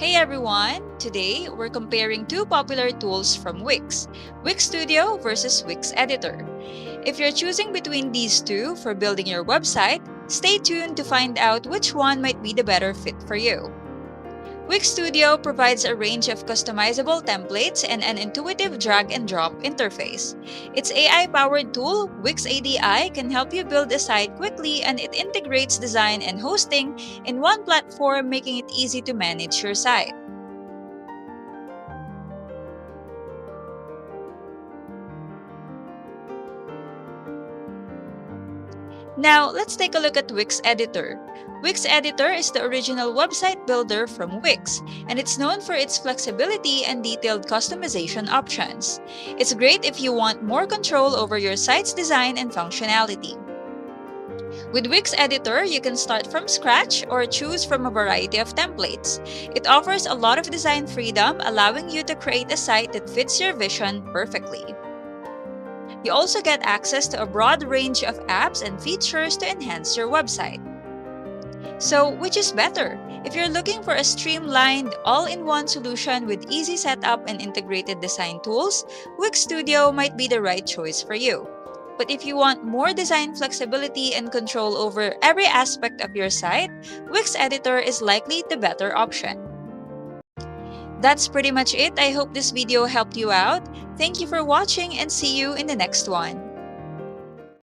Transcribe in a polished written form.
Hey everyone! Today, we're comparing two popular tools from Wix, Wix Studio versus Wix Editor. If you're choosing between these two for building your website, stay tuned to find out which one might be the better fit for you. Wix Studio provides a range of customizable templates and an intuitive drag and drop interface. Its AI powered tool, Wix ADI, can help you build a site quickly, and it integrates design and hosting in one platform, making it easy to manage your site. Now, let's take a look at Wix Editor. Wix Editor is the original website builder from Wix, and it's known for its flexibility and detailed customization options. It's great if you want more control over your site's design and functionality. With Wix Editor, you can start from scratch or choose from a variety of templates. It offers a lot of design freedom, allowing you to create a site that fits your vision perfectly. You also get access to a broad range of apps and features to enhance your website. So, which is better? If you're looking for a streamlined, all in one solution with easy setup and integrated design tools, Wix Studio might be the right choice for you. But if you want more design flexibility and control over every aspect of your site, Wix Editor is likely the better option. That's pretty much it. I hope this video helped you out. Thank you for watching and see you in the next one.